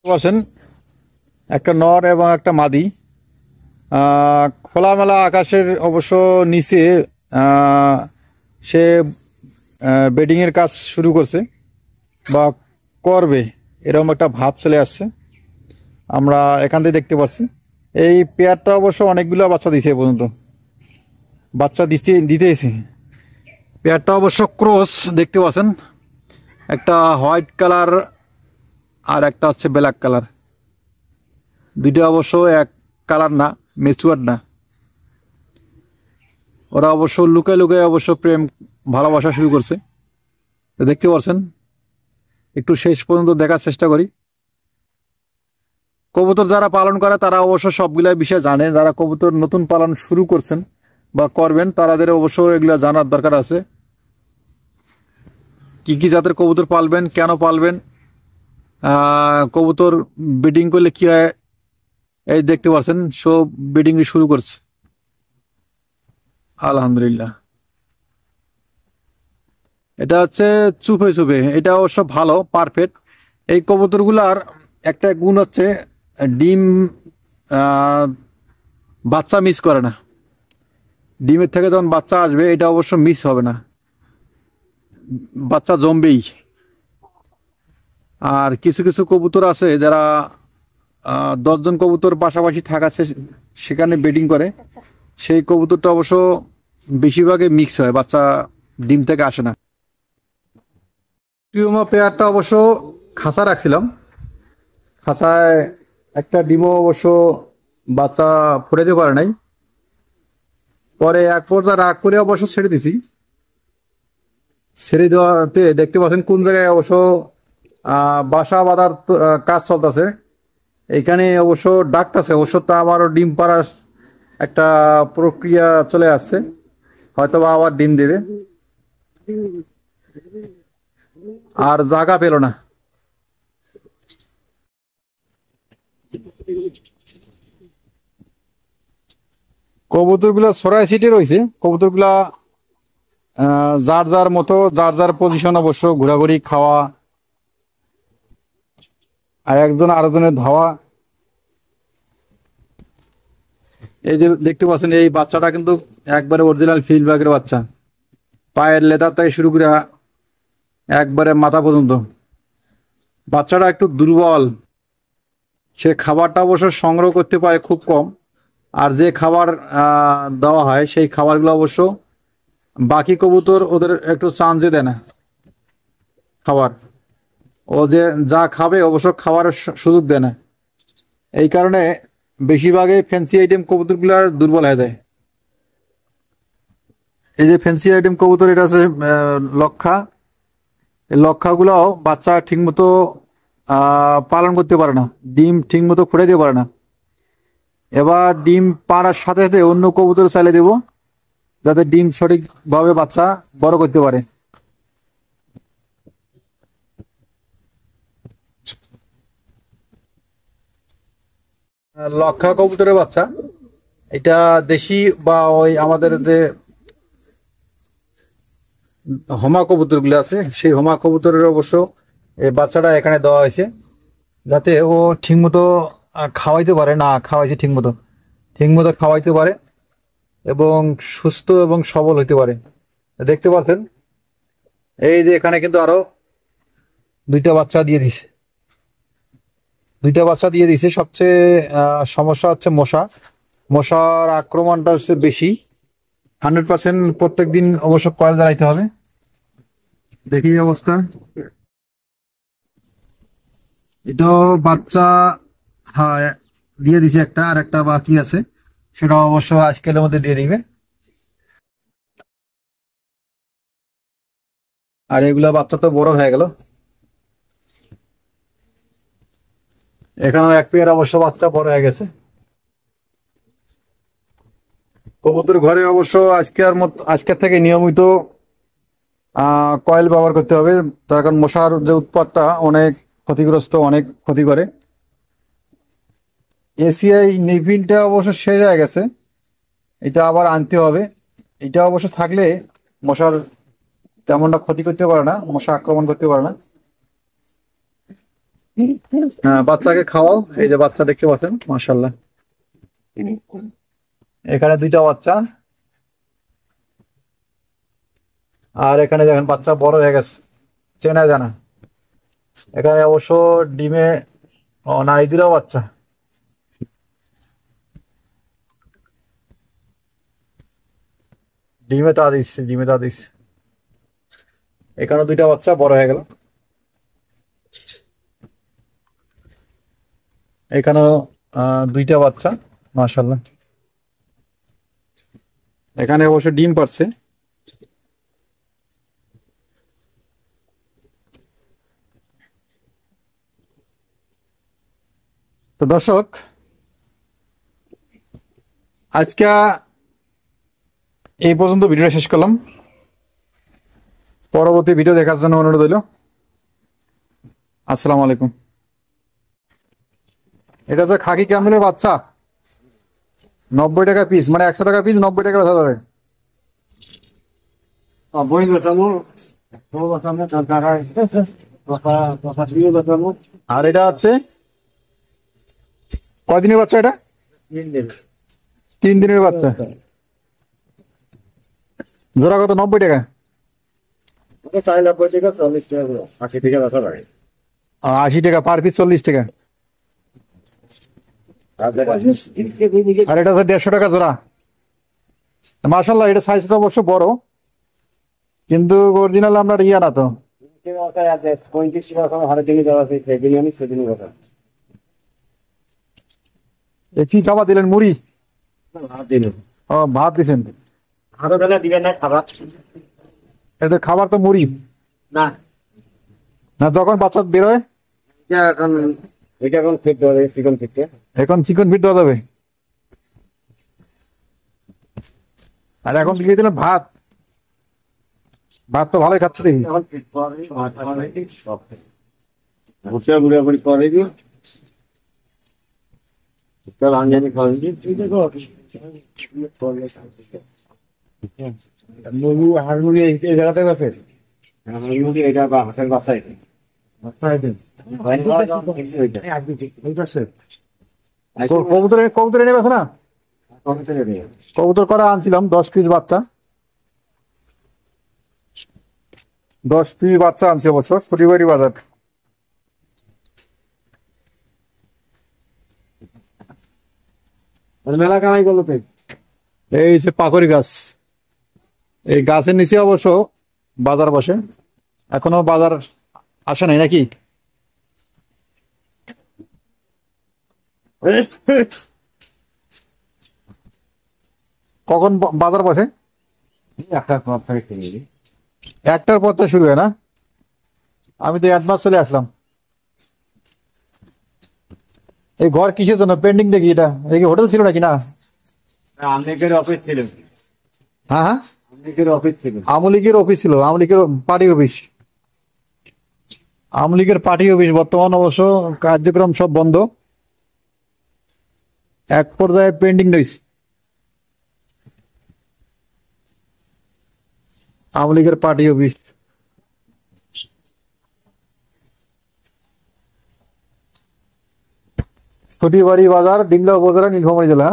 পাচ্ছেন একটা নর এবং একটা মাদি খোলামেলা আকাশের অবশ্য নিচে সে বেডিংয়ের কাজ শুরু করছে বা করবে, এরকম একটা ভাব চলে আসছে। আমরা এখান থেকে দেখতে পাচ্ছি এই পেয়ারটা অবশ্য অনেকগুলো বাচ্চা দিছে পর্যন্ত, বাচ্চা দিতেছে। পেয়ারটা অবশ্য ক্রস দেখতে পাচ্ছেন, একটা হোয়াইট কালার আর একটা হচ্ছে ব্ল্যাক কালার। দুইটা অবশ্য এক কালার না, ম্যাচিওর না। ওরা অবশ্য লুকায় লুকায় অবশ্য প্রেম ভালোবাসা শুরু করছে, দেখতে পাচ্ছেন। একটু শেষ পর্যন্ত দেখার চেষ্টা করি। কবুতর যারা পালন করে তারা অবশ্য সবগুলা বিষয় জানে, যারা কবুতর নতুন পালন শুরু করছেন বা করবেন তাদের অবশ্য এগুলা জানার দরকার আছে। কি কি জাতের কবুতর পালবেন, কেন পালবেন, কবুতর ব্রিডিং করলে কি হয়। এই দেখতে পাচ্ছেন সব ব্রিডিং শুরু করছে আলহামদুলিল্লাহ। এটা হচ্ছে চুপে চুপে, এটা অবশ্য ভালো, পারফেক্ট। এই কবুতরগুলার একটা গুণ হচ্ছে ডিম বাচ্চা মিস করে না। ডিমের থেকে যখন বাচ্চা আসবে এটা অবশ্য মিস হবে না, বাচ্চা জমবেই। আর কিছু কিছু কবুতর আছে যারা 10জন কবুতর পাশাপাশি থাকাচ্ছে সেখানে ব্রিডিং করে, সেই কবুতরটা অবশ্য বেশিরভাগই মিক্স হয়, বাচ্চা ডিম থেকে আসে না। টিউমা পেয়ারটা অবশ্য খাঁচা রাখছিলাম, খাঁচায় একটা ডিমও অবশ্য বাচ্চা ফুটাইতে পারে নাই। পরে এক পর্যায়ে রাগ করে অবশ্য ছেড়ে দিছি। ছেড়ে দেওয়াতে দেখতে পাচ্ছেন কোন জায়গায় অবশ্য বাসা বাঁধার কাজ চলতেছে। এইখানে অবশ্য ডাকতেছে, অবশ্য তা আমারও ডিম পাড়ার একটা প্রক্রিয়া চলে আসছে, হয়তো বা আবার ডিম দেবে। আর জায়গা পেল না। কবুতরগুলা ছড়াই ছিটে রয়েছে, কবুতরগুলা যার যার মতো যার যার পজিশন অবশ্য ঘোরাঘুরি, খাওয়া আর একজন আরেকজনের ধাওয়া। এই যে দেখতে পাচ্ছেন এই বাচ্চাটা কিন্তু একবারে অরিজিনাল ফিল্ডব্যাগের বাচ্চা, পায়ের লেদার থেকে শুরু করে একবারে মাথা পর্যন্ত। বাচ্চাটা একটু দুর্বল, সে খাবারটা অবশ্য সংগ্রহ করতে পারে খুব কম। আর যে খাবার দেওয়া হয় সেই খাবারগুলো অবশ্য বাকি কবুতর ওদের একটু চান্সে দেয় না খাবার, ও যে যা খাবে অবশ্য খাবারের সুযোগ দেয় না। এই কারণে বেশিরভাগই ফ্যান্সি আইটেম কবুতরগুলো দুর্বল হয়ে যায়। এই যে ফ্যান্সি আইটেম কবুতর, এটা আছে লক্ষা। এই লক্ষাগুলোও বাচ্চা ঠিকমতো পালন করতে পারে না, ডিম ঠিকমতো ফুটাইতে পারে না। এবার ডিম পাড়ার সাথে সাথে অন্য কবুতর চাইলে দেব, যাতে ডিম সঠিকভাবে বাচ্চা বড় করতে পারে। লক্ষা কবুতরের বাচ্চা, এটা দেশি বা ওই আমাদের যে হোমা কবুতরগুলো আছে সেই হোমা কবুতরের অবশ্য এই বাচ্চাটা এখানে দেওয়া হয়েছে, যাতে ও ঠিকমতো খাওয়াইতে পারে, না খাওয়াইছে ঠিকমতো ঠিকমতো খাওয়াইতে পারে এবং সুস্থ এবং সবল হইতে পারে। দেখতে পাচ্ছেন এই যে এখানে কিন্তু আরো দুইটা বাচ্চা দিয়ে দিছে, দুইটা বাচ্চা দিয়ে দিছে। সবচেয়ে সমস্যা হচ্ছে মশা, মশার আক্রমণটা হচ্ছে বেশি। 100% প্রত্যেক দিন অবশ্য কয়েল জ্বালাইতে হবে। দেখি অবস্থা, এটাও বাচ্চা হ্যাঁ দিয়ে দিছে একটা, আর একটা বাকি আছে, সেটা অবশ্য আজকের মধ্যে দিয়ে দিবে। আর এগুলা বাচ্চা তো বড় হয়ে গেল, এখানেও এক পেয়ার অবশ্য বাচ্চা বড় হয়ে গেছে। কবুতর ঘরে অবশ্য আজকের থেকে নিয়মিত কয়েল ব্যবহার করতে হবে, তো এখন মশার যে উৎপাতটা অনেক ক্ষতিগ্রস্ত, অনেক ক্ষতি করে। এসিআই নেভিলটা অবশ্য শেষ হয়ে গেছে, এটা আবার আনতে হবে। এটা অবশ্য থাকলে মশার তেমনটা ক্ষতি করতে পারে না, মশা আক্রমণ করতে পারে না। হ্যাঁ, বাচ্চাকে খাওয়াও। এই যে বাচ্চা দেখতে পাচ্ছেন, মাশাআল্লাহ। এখানে দুইটা বাচ্চা, আর এখানে দেখেন বাচ্চা বড় হয়ে গেছে, চেনা জানা। এখানে অবশ্য ডিমে, ও না, এই দুটো বাচ্চা। ডিমে তা দিচ্ছে, ডিমে তা দিচ্ছে। এখানে দুইটা বাচ্চা বড় হয়ে গেল। এখানেও দুইটা বাচ্চা, মাশাআল্লাহ। এখানে অবশ্য ডিম পারছে। তো দর্শক, আজকে এই পর্যন্ত ভিডিওটা শেষ করলাম। পরবর্তী ভিডিও দেখার জন্য অনুরোধ রইল। আসসালামু আলাইকুম। এটা হচ্ছে খাকি ক্যামেলের বাচ্চা, 90 টাকা পিস, মানে 100 টাকা পিস, 90 টাকা বেচা যাবে। আর এটা হচ্ছে কয়দিনের বাচ্চা? এটা 3 দিনের বাচ্চা। জোড়া কত? 90 টাকা। 80 টাকা পার পিস, 40 টাকা। আর এটা হচ্ছে 150 টাকা জোড়া। মাশাআল্লাহ, এটা সাইজটা অবশ্য বড়, কিন্তু অরিজিনাল আপনার ইয়া না তো। এ কি খাবার দিলেন? মুড়ি? ও, ভাত দিছেন। এতে খাবার তো মুড়ি না, না, যখন বাচ্চা বেরোয় এটা এখন ফিট ধরে চিকন ফিটে এখন চিকেন ফিট দেওয়া যাবে। আর এখন দিয়ে দিলেন ভাত। ভাত তো ভালোই খাচ্ছে দেখি। এখন ফিট করে ভাত খাওয়ানো সব ভুট্টা গুঁড়া করে করে দিই ভুট্টা রান্নানি খাওয়ান দিই তুই দেখো মুরগি হাড়মুড়ি এই জায়গাতে আছে হাড়মুড়ি এটা বা হাতের বাসায় কবুতর কবুতর এনে বেছে না? কবুতর করা আনছিলাম 10 পিস বাচ্চা, 10 পিস বাচ্চা আনছি অবশ্য, ফুটিবাড়ি বাজার। মেলা কামাই করলো তুই এই যে পাকড়ি গাছ, এই গাছের নিচে অবশ্য বাজার বসে। এখনো বাজার আসে নাই নাকি? কখন বাজার বসে? একটা কপ থেকে কিনে দিই 1টার পর তো শুরু হয় না? আমি তো অ্যাডভান্স চলে আসলাম। এই ঘর কিসের জন্য পেন্ডিং দেখি? এটা এই কি হোটেল ছিল নাকি? না, অনেকের অফিস ছিল হ্যাঁ হ্যাঁ, অনেকের অফিস ছিল আওয়ামী লীগের অফিস ছিল, আওয়ামী লীগের পার্টি অফিস। আওয়ামী লীগের পার্টি অফিস বর্তমান অবশ্য কার্যক্রম সব বন্ধ, এক পর্যায়ে পেন্ডিং রয়েছে। আওয়ামী লীগের পার্টি অফিস। ছুটিবাড়ি বাজার, ডিমলা উপজেলা, নীলফামারী জেলা।